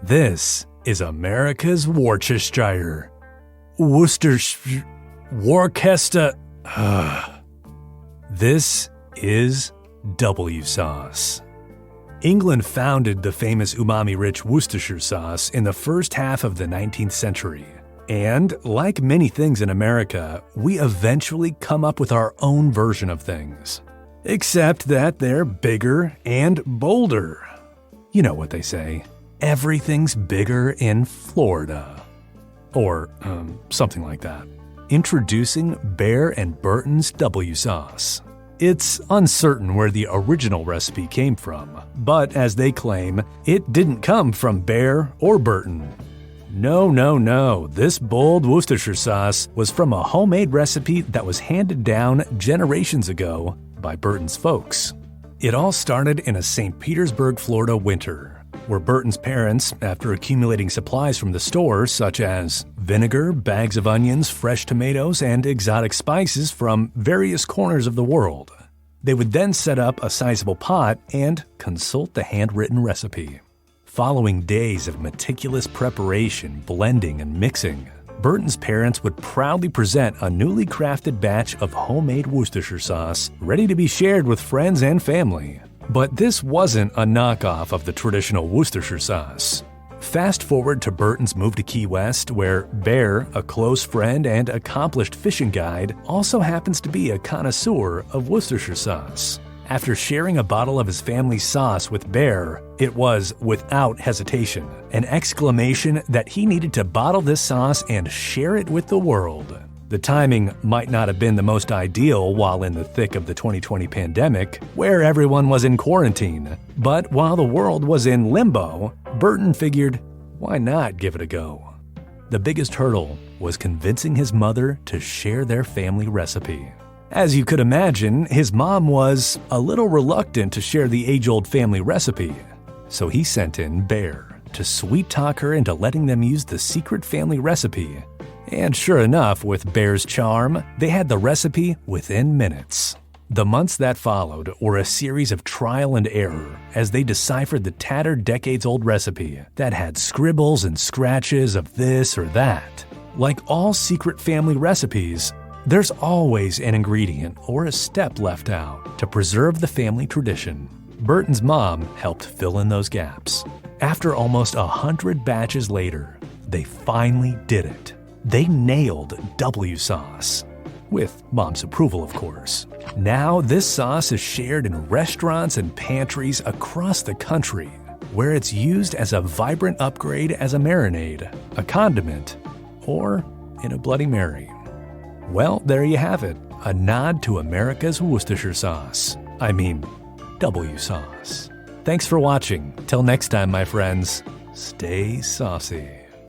This is America's Worcestershire. Worcestershire. Worcester. This is W sauce. England founded the famous umami-rich Worcestershire sauce in the first half of the 19th century. And like many things in America, we eventually come up with our own version of things. Except that they're bigger and bolder. You know what they say, everything's bigger in Florida. Or something like that. Introducing Bear and Burton's W sauce. It's uncertain where the original recipe came from, but as they claim, it didn't come from Bear or Burton. No, this bold Worcestershire sauce was from a homemade recipe that was handed down generations ago by Burton's folks. It all started in a St. Petersburg, Florida winter, where Burton's parents, after accumulating supplies from the store such as vinegar, bags of onions, fresh tomatoes, and exotic spices from various corners of the world, they would then set up a sizable pot and consult the handwritten recipe. Following days of meticulous preparation, blending, and mixing, Burton's parents would proudly present a newly crafted batch of homemade Worcestershire sauce ready to be shared with friends and family. But this wasn't a knockoff of the traditional Worcestershire sauce. Fast forward to Burton's move to Key West, where Bear, a close friend and accomplished fishing guide, also happens to be a connoisseur of Worcestershire sauce. After sharing a bottle of his family's sauce with Bear, it was, without hesitation, an exclamation that he needed to bottle this sauce and share it with the world. The timing might not have been the most ideal while in the thick of the 2020 pandemic, where everyone was in quarantine. But while the world was in limbo, Burton figured, why not give it a go? The biggest hurdle was convincing his mother to share their family recipe. As you could imagine, his mom was a little reluctant to share the age-old family recipe, so he sent in Bear to sweet-talk her into letting them use the secret family recipe. And sure enough, with Bear's charm, they had the recipe within minutes. The months that followed were a series of trial and error as they deciphered the tattered decades-old recipe that had scribbles and scratches of this or that. Like all secret family recipes, there's always an ingredient or a step left out to preserve the family tradition. Burton's mom helped fill in those gaps. After almost 100 batches later, they finally did it. They nailed W sauce. With mom's approval, of course. Now this sauce is shared in restaurants and pantries across the country, where it's used as a vibrant upgrade as a marinade, a condiment, or in a Bloody Mary. Well, there you have it, a nod to America's Worcestershire sauce. I mean, W sauce. Thanks for watching. Till next time, my friends, stay saucy.